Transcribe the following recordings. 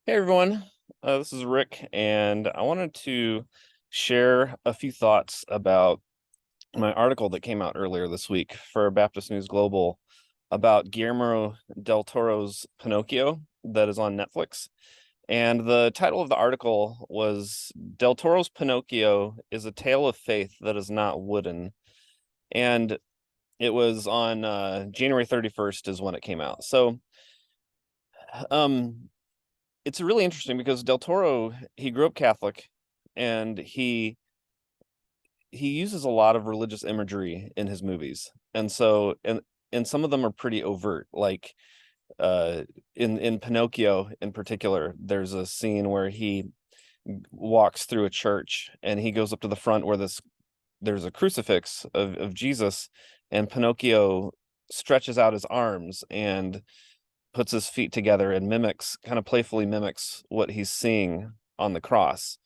Hey everyone, this is Rick, and I wanted to share a few thoughts about my article that came out earlier this week for Baptist News Global about Guillermo del Toro's Pinocchio that is on Netflix. And the title of the article was Del Toro's Pinocchio is a tale of faith that is not wooden. And it was on January 31st is when it came out. So, um, it's really interesting because Del Toro, he grew up Catholic and he uses a lot of religious imagery in his movies. And some of them are pretty overt, like uh in Pinocchio in particular, there's a scene where he walks through a church and he goes up to the front where there's a crucifix of Jesus, and Pinocchio stretches out his arms and puts his feet together and kind of playfully mimics what he's seeing on the cross.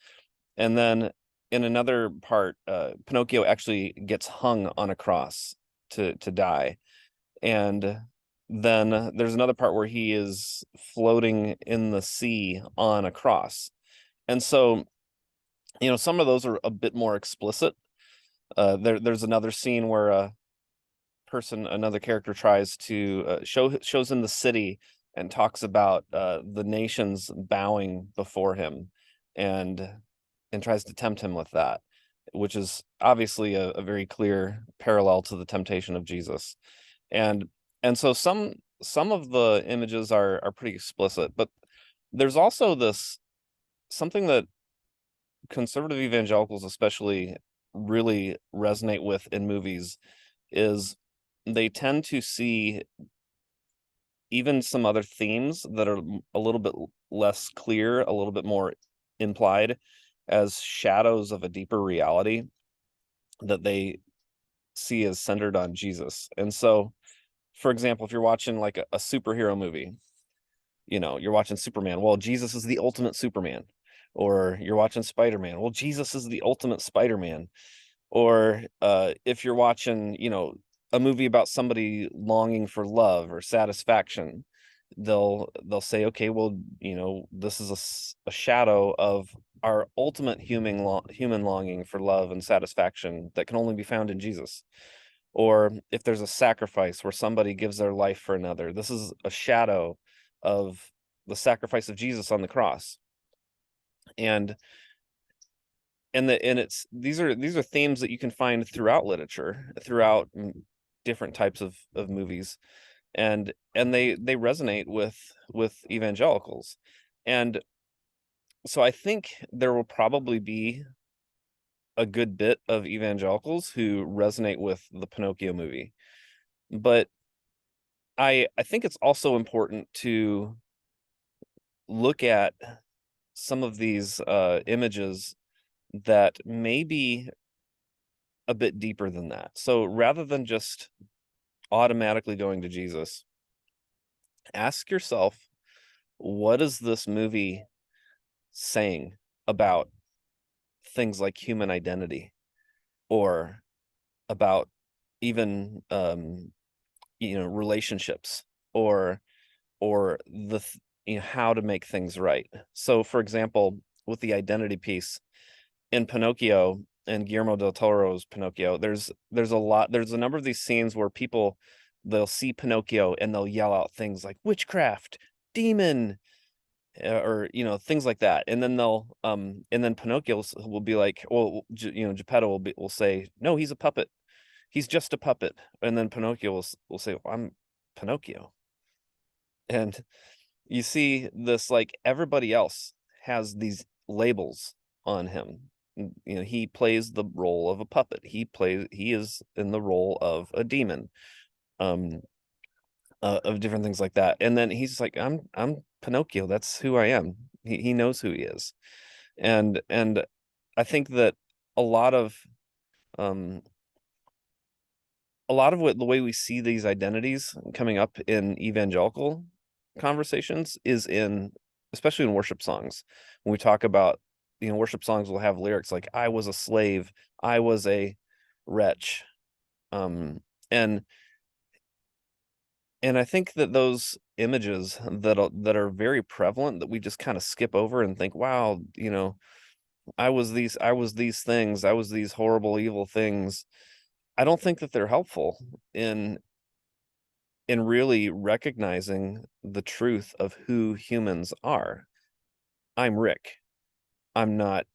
And then in another part, Pinocchio actually gets hung on a cross to die. And then there's another part where he is floating in the sea on a cross. And so, some of those are a bit more explicit. There's another scene where another character tries to shows him the city and talks about the nations bowing before him, and tries to tempt him with that, which is obviously a very clear parallel to the temptation of Jesus. And so some of the images are pretty explicit, but there's also this something that conservative evangelicals especially really resonate with in movies is they tend to see even some other themes that are a little bit less clear, a little bit more implied, as shadows of a deeper reality that they see as centered on Jesus. And so, for example, if you're watching like a superhero movie, you're watching Superman, well, Jesus is the ultimate Superman. Or you're watching Spider-Man, well, Jesus is the ultimate Spider-Man. Or if you're watching, a movie about somebody longing for love or satisfaction, they'll say, okay, well, this is a shadow of our ultimate human longing for love and satisfaction that can only be found in Jesus. Or if there's a sacrifice where somebody gives their life for another, this is a shadow of the sacrifice of Jesus on the cross. And it's these are themes that you can find throughout literature, throughout different types of movies, and they resonate with evangelicals. And so I think there will probably be a good bit of evangelicals who resonate with the Pinocchio movie, but I think it's also important to look at some of these images that may be a bit deeper than that. So rather than just automatically going to Jesus, ask yourself, what is this movie saying about things like human identity, or about even relationships, or how to make things right. So for example, with the identity piece in Pinocchio and Guillermo del Toro's Pinocchio, there's a number of these scenes where they'll see Pinocchio and they'll yell out things like witchcraft, demon, or things like that. And then Pinocchio will be like, well, Geppetto will say, no, he's a puppet, he's just a puppet. And then Pinocchio will say, well, I'm Pinocchio. And you see this, like, everybody else has these labels on him. He plays the role of a puppet, he is in the role of a demon, um of different things like that. And then he's like, I'm Pinocchio, that's who I am. He knows who he is. And I think that a lot of um what the way we see these identities coming up in evangelical conversations is in, especially in worship songs. When we talk about, worship songs will have lyrics like, I was a slave, I was a wretch. um and I think that those images that are very prevalent that we just kind of skip over and think, wow, I was these things, I was these horrible, evil things. I don't think that they're helpful in really recognizing the truth of who humans are. I'm Rick. I'm not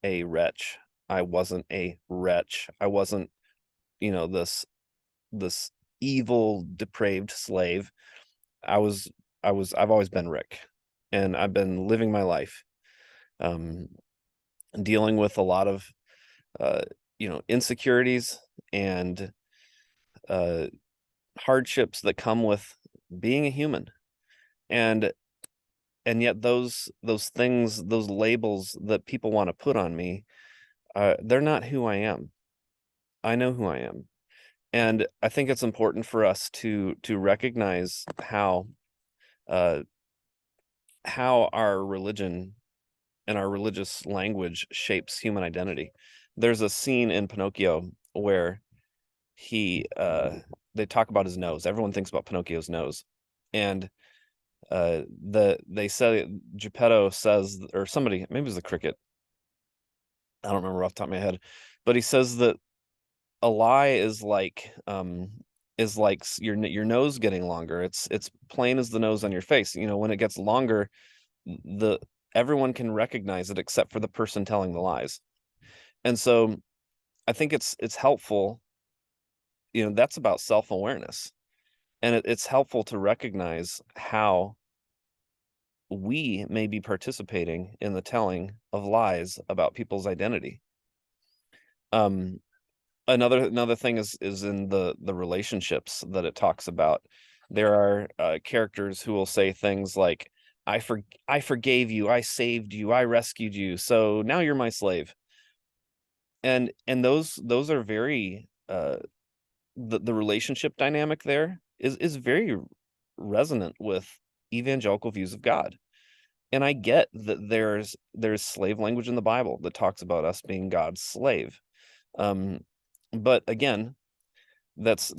a wretch. I wasn't a wretch. I wasn't, this evil, depraved slave. I was I've always been Rick, and I've been living my life, um, dealing with a lot of uh, insecurities and uh, hardships that come with being a human. And yet those things, those labels that people want to put on me, they're not who I am. I know who I am. And I think it's important for us to recognize uh, how our religion and our religious language shapes human identity. There's a scene in Pinocchio where he they talk about his nose. Everyone thinks about Pinocchio's nose. And they say Geppetto says, or somebody, maybe it was the cricket, I don't remember off the top of my head, but he says that a lie is like your nose getting longer. It's plain as the nose on your face. When it gets longer, the everyone can recognize it except for the person telling the lies. And so I think it's helpful, that's about self-awareness. And it's helpful to recognize how we may be participating in the telling of lies about people's identity. Um, another thing is in the relationships that it talks about. There are characters who will say things like, I forgave you, I saved you, I rescued you, so now you're my slave. And those are very the relationship dynamic there is very resonant with evangelical views of God. And I get that there's slave language in the Bible that talks about us being God's slave. But again, that's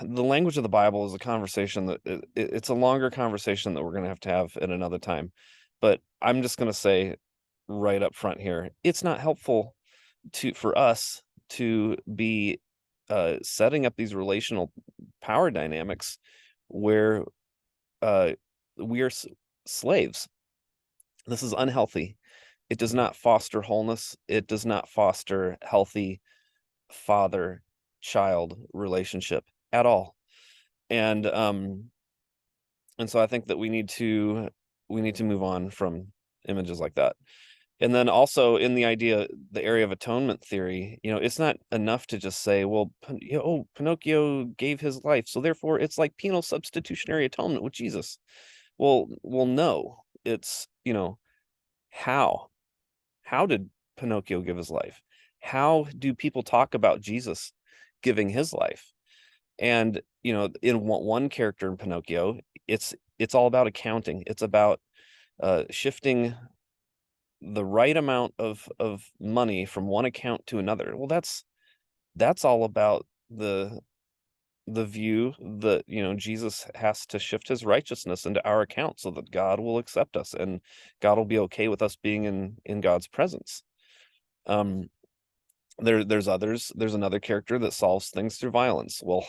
the language of the Bible is a conversation that it's a longer conversation that we're going to have at another time. But I'm just going to say right up front here, it's not helpful for us to be setting up these relational power dynamics where uh, we are slaves. This is unhealthy. It does not foster wholeness. It does not foster healthy father-child relationship at all. And so I think that we need to move on from images like that. And then also in the area of atonement theory, it's not enough to just say, well, Pinocchio gave his life, so therefore it's like penal substitutionary atonement with Jesus. Well, no, it's, how did Pinocchio give his life? How do people talk about Jesus giving his life? And in one character in Pinocchio, it's all about accounting. It's about shifting the right amount of money from one account to another. Well, that's all about the view that Jesus has to shift his righteousness into our account so that God will accept us and God will be okay with us being in God's presence. um there's another character that solves things through violence. Well,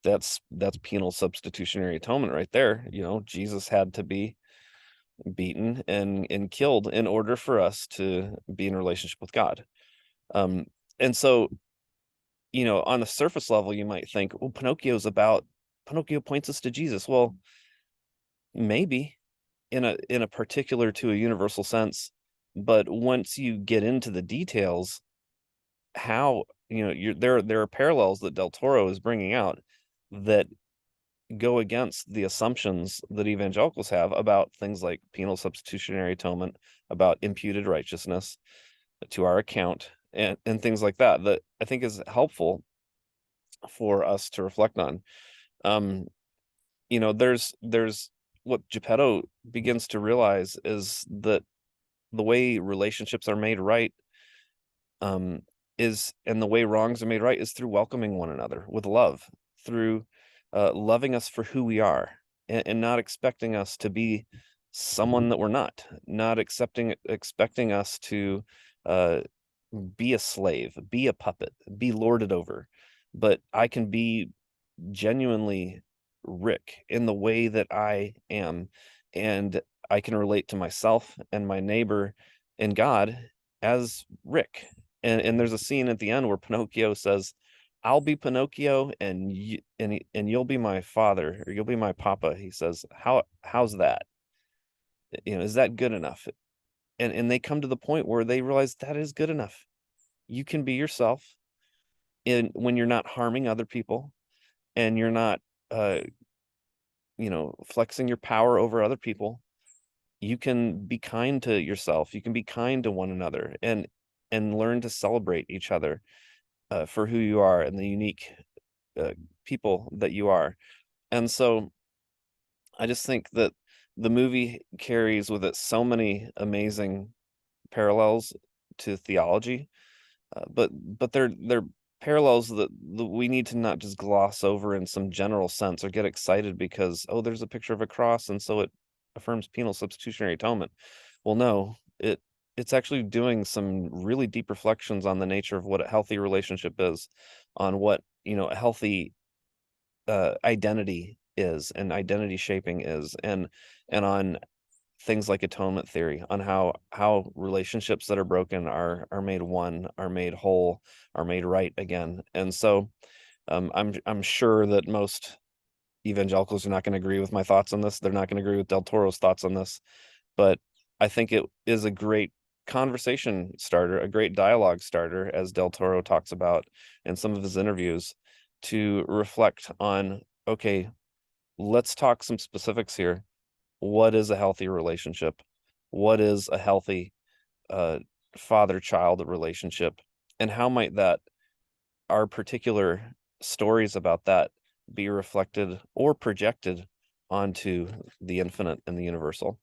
that's penal substitutionary atonement right there. Jesus had to be beaten and killed in order for us to be in relationship with God. um and so on the surface level you might think, well, Pinocchio points us to Jesus. Well, maybe in a particular to a universal sense, but once you get into the details, how there are parallels that Del Toro is bringing out that go against the assumptions that evangelicals have about things like penal substitutionary atonement, about imputed righteousness to our account, and things like that I think is helpful for us to reflect on. um there's what Geppetto begins to realize is that the way relationships are made right, um and the way wrongs are made right is through welcoming one another with love, through loving us for who we are. and not expecting us to be someone that we're not expecting us to uh be a slave, be a puppet, be lorded over, but I can be genuinely Rick in the way that I am, and I can relate to myself and my neighbor and God as Rick. And there's a scene at the end where Pinocchio says, "I'll be Pinocchio, and and you'll be my father, or you'll be my papa." He says, "How's that? Is that good enough?" And they come to the point where they realize that is good enough. You can be yourself, and when you're not harming other people, and you're not uh flexing your power over other people, you can be kind to yourself, you can be kind to one another, and learn to celebrate each other for who you are and the unique uh, people that you are. And so I just think that the movie carries with it so many amazing parallels to theology, but they're parallels that we need to not just gloss over in some general sense or get excited because, oh, there's a picture of a cross and so it affirms penal substitutionary atonement. Well, no, it's actually doing some really deep reflections on the nature of what a healthy relationship is, on what a healthy identity is and identity shaping is, and on things like atonement theory, on how relationships that are broken are made one, are made whole, are made right again. And so I'm sure that most evangelicals are not going to agree with my thoughts on this. They're not going to agree with Del Toro's thoughts on this, but I think it is a great conversation starter, a great dialogue starter, as Del Toro talks about in some of his interviews, to reflect on, okay, let's talk some specifics here. What is a healthy relationship? What is a healthy uh, father-child relationship? And how might that, our particular stories about that, be reflected or projected onto the infinite and the universal?